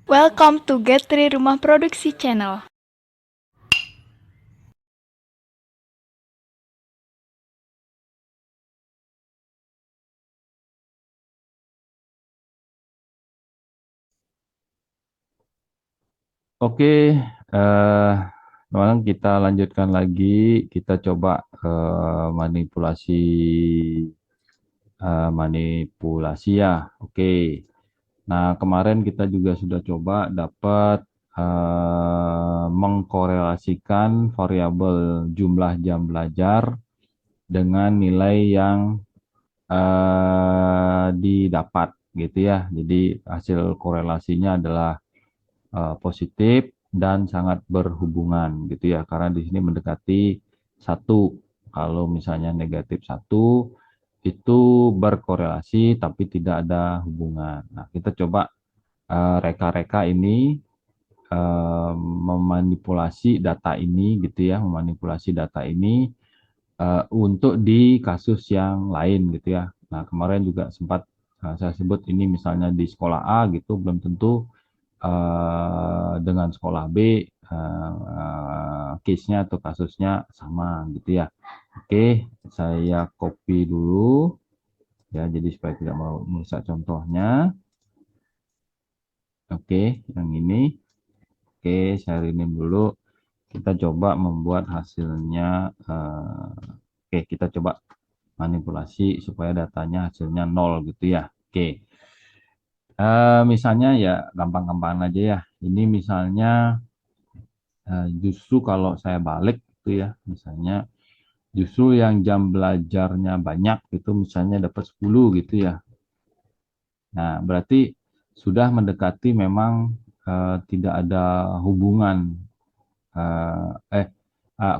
Welcome to Get3 Rumah Produksi Channel. Oke, teman-teman kita lanjutkan lagi. Kita coba manipulasi manipulasi ya. Oke. Nah, kemarin kita juga sudah coba dapat mengkorelasikan variabel jumlah jam belajar dengan nilai yang didapat gitu ya. Jadi hasil korelasinya adalah positif dan sangat berhubungan gitu ya, karena di sini mendekati satu. Kalau misalnya negatif satu itu berkorelasi tapi tidak ada hubungan. Nah, kita coba reka-reka ini, memanipulasi data ini gitu ya, memanipulasi data ini untuk di kasus yang lain gitu ya. Nah, kemarin juga sempat saya sebut ini misalnya di sekolah A gitu, belum tentu dengan sekolah B case-nya atau kasusnya sama gitu ya. Oke, saya copy dulu ya, jadi supaya tidak mau merusak contohnya. Oke, yang ini. Oke, saya rename dulu. Kita coba membuat hasilnya. Oke, kita coba manipulasi supaya datanya hasilnya 0 gitu ya. Oke, misalnya ya gampang-gampang aja ya. Ini misalnya justru kalau saya balik gitu ya, misalnya justru yang jam belajarnya banyak itu misalnya dapat 10 gitu ya. Nah, berarti sudah mendekati memang tidak ada hubungan, eh, eh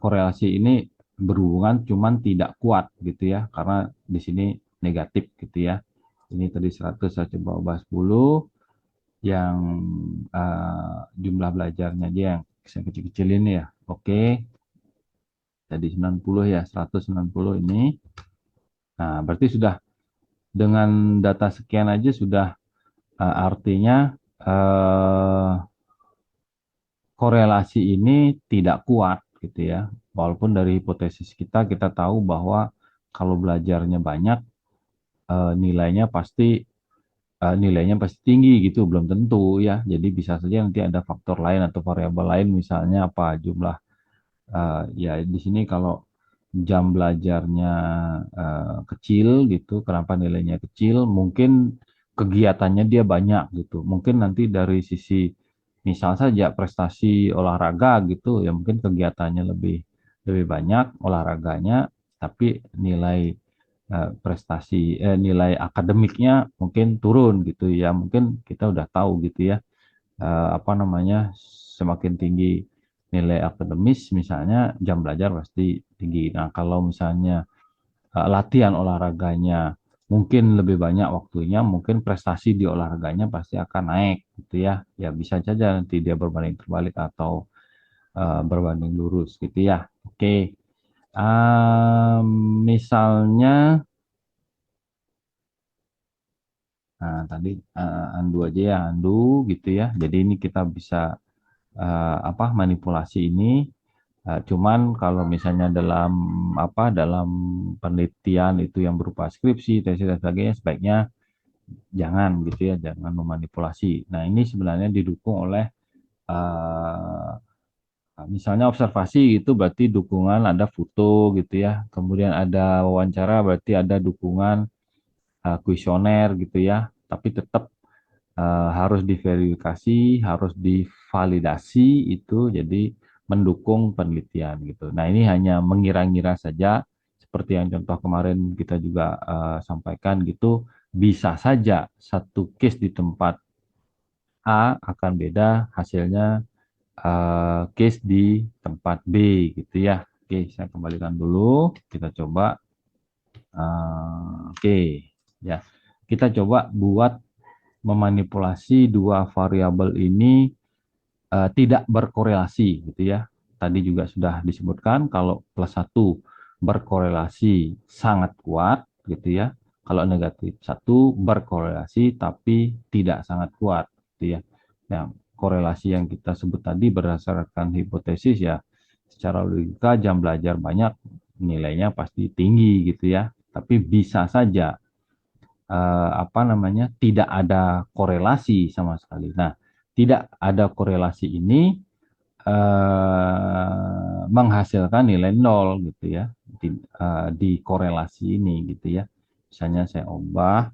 korelasi ini berhubungan cuman tidak kuat gitu ya, karena di sini negatif gitu ya. Ini tadi 100, saya coba ubah 10, yang jumlah belajarnya dia yang saya kecil-kecilin ya. Oke, jadi 90 ya, 190 ini. Nah, berarti sudah dengan data sekian aja sudah artinya eh, korelasi ini tidak kuat gitu ya. Walaupun dari hipotesis kita tahu bahwa kalau belajarnya banyak, nilainya pasti tinggi gitu, belum tentu ya. Jadi bisa saja nanti ada faktor lain atau variabel lain, misalnya apa, jumlah. Ya di sini kalau jam belajarnya kecil gitu, kenapa nilainya kecil? Mungkin kegiatannya dia banyak gitu. Mungkin nanti dari sisi misal saja prestasi olahraga gitu, ya mungkin kegiatannya lebih lebih banyak olahraganya, tapi nilai akademiknya mungkin turun gitu ya. Mungkin kita udah tahu gitu ya, apa namanya, semakin tinggi nilai akademis misalnya jam belajar pasti tinggi. Nah, kalau misalnya latihan olahraganya mungkin lebih banyak waktunya, mungkin prestasi di olahraganya pasti akan naik gitu ya. Ya bisa saja nanti dia berbanding terbalik atau berbanding lurus gitu ya. Oke. Misalnya, nah tadi undo aja ya, undo gitu ya. Jadi ini kita bisa apa, manipulasi ini. Cuman kalau misalnya dalam penelitian itu yang berupa skripsi, tesis dan sebagainya, sebaiknya jangan gitu ya, jangan memanipulasi. Nah, ini sebenarnya didukung oleh eh, misalnya observasi itu berarti dukungan ada foto gitu ya. Kemudian ada wawancara berarti ada dukungan kuesioner gitu ya. Tapi tetap harus diverifikasi, harus divalidasi itu, jadi mendukung penelitian gitu. Nah, ini hanya mengira-ngira saja, seperti yang contoh kemarin kita juga sampaikan gitu, bisa saja satu case di tempat A akan beda hasilnya case di tempat B gitu ya. Oke, saya kembalikan dulu, kita coba. Oke, ya. Kita coba buat memanipulasi dua variabel ini tidak berkorelasi gitu ya. Tadi juga sudah disebutkan kalau plus satu berkorelasi sangat kuat gitu ya. Kalau negatif satu berkorelasi tapi tidak sangat kuat gitu ya. yang korelasi yang kita sebut tadi berdasarkan hipotesis ya, secara logika jam belajar banyak nilainya pasti tinggi gitu ya. Tapi bisa saja apa namanya tidak ada korelasi sama sekali. Nah, tidak ada korelasi ini menghasilkan nilai nol gitu ya di korelasi ini gitu ya. Misalnya saya ubah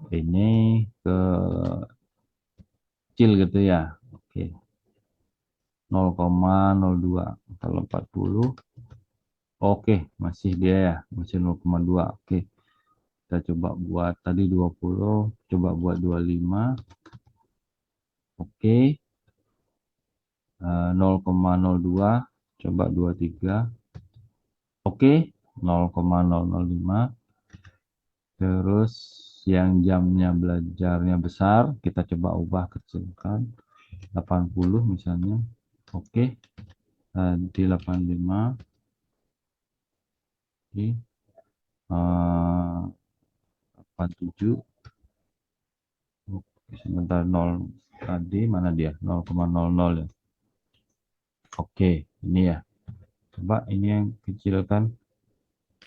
ini ke kecil gitu ya. Oke, 0,02 kalau 40. Oke, masih dia ya, masih 0,2. Oke, kita coba buat tadi 20, coba buat 25. Oke, 0,02, coba 23. Oke, 0,005. Terus yang jamnya belajarnya besar, kita coba ubah kecilkan 80 misalnya. Oke, di 85. Oke, 87. Oke, sebentar 0 tadi mana dia? 0,00 ya. Oke, ini ya. Coba ini yang kecilkan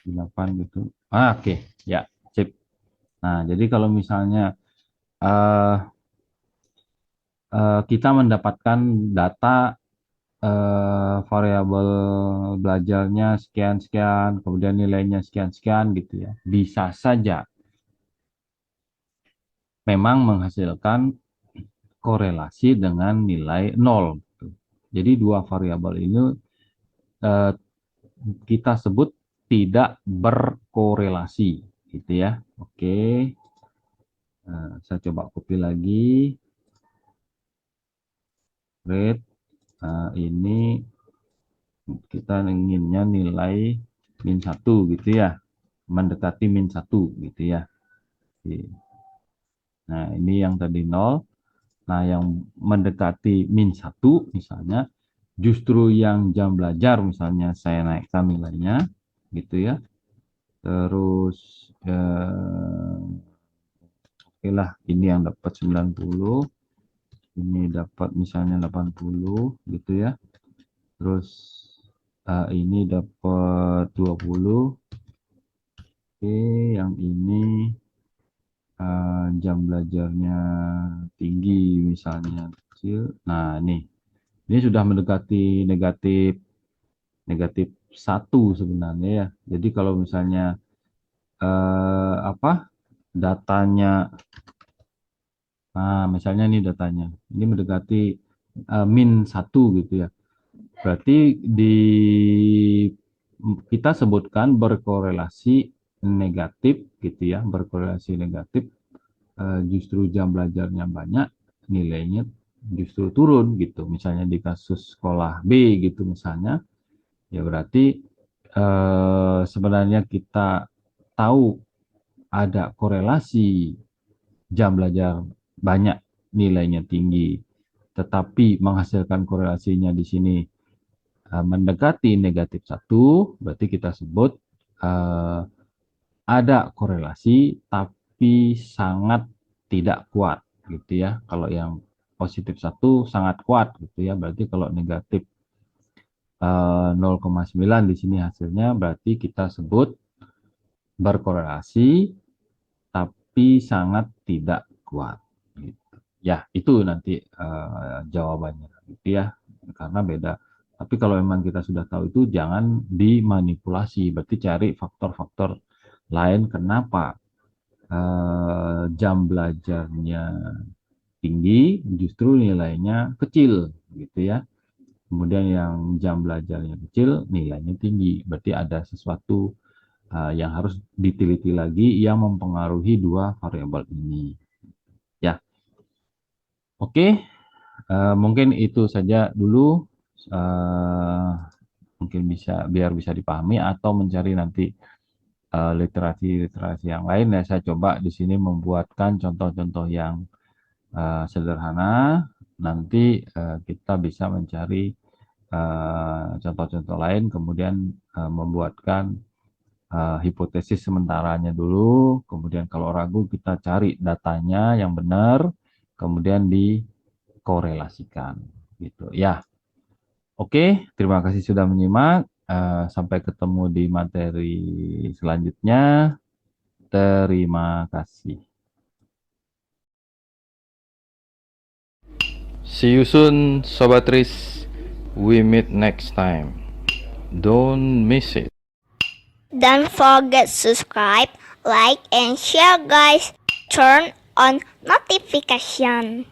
8 gitu. Oke, ya, sip. Nah, jadi kalau misalnya eh, kita mendapatkan data variabel belajarnya sekian-sekian, kemudian nilainya sekian-sekian gitu ya. Bisa saja memang menghasilkan korelasi dengan nilai nol. Gitu. Jadi dua variabel ini eh, kita sebut tidak berkorelasi gitu ya. Oke, saya coba copy lagi. Rate ini kita inginnya nilai min 1 gitu ya, mendekati min 1 gitu ya. Oke. Nah, ini yang tadi 0. Nah, yang mendekati min 1 misalnya, justru yang jam belajar misalnya saya naikkan nilainya gitu ya. Terus oke lah, ini yang dapat 90, ini dapat misalnya 80 gitu ya. Terus ini dapat 20. Oke, yang ini jam belajarnya tinggi misalnya kecil. Nah, ini sudah mendekati negatif negatif 1 sebenarnya ya. Jadi kalau misalnya apa datanya, nah misalnya ini datanya, ini mendekati min 1 gitu ya. Berarti kita sebutkan berkorelasi negatif gitu ya, berkorelasi negatif, justru jam belajarnya banyak, nilainya justru turun gitu. Misalnya di kasus sekolah B gitu misalnya, ya berarti sebenarnya kita tahu ada korelasi jam belajar banyak nilainya tinggi, tetapi menghasilkan korelasinya di sini mendekati negatif 1, berarti kita sebut eh, ada korelasi tapi sangat tidak kuat gitu ya. Kalau yang positif 1 sangat kuat gitu ya. Berarti kalau negatif 0,9 di sini hasilnya berarti kita sebut berkorelasi tapi sangat tidak kuat. Gitu. Ya, itu nanti jawabannya gitu ya. Karena beda. Tapi kalau memang kita sudah tahu itu jangan dimanipulasi. Berarti cari faktor-faktor lain kenapa jam belajarnya tinggi justru nilainya kecil gitu ya. Kemudian yang jam belajarnya kecil nilainya tinggi. Berarti ada sesuatu yang harus diteliti lagi yang mempengaruhi dua variabel ini. Ya, oke. Mungkin itu saja dulu. Uh, Mungkin biar bisa dipahami atau mencari nanti literasi-literasi yang lain. Ya, saya coba di sini membuatkan contoh-contoh yang sederhana. Nanti kita bisa mencari contoh-contoh lain, kemudian membuatkan hipotesis sementaranya dulu, kemudian kalau ragu kita cari datanya yang benar, kemudian korelasikan gitu ya. Oke, terima kasih sudah menyimak. Sampai ketemu di materi selanjutnya. Terima kasih. See you soon, Sobat Tris. We meet next time. Don't miss it. Don't forget subscribe, like, and share guys. Turn on notification.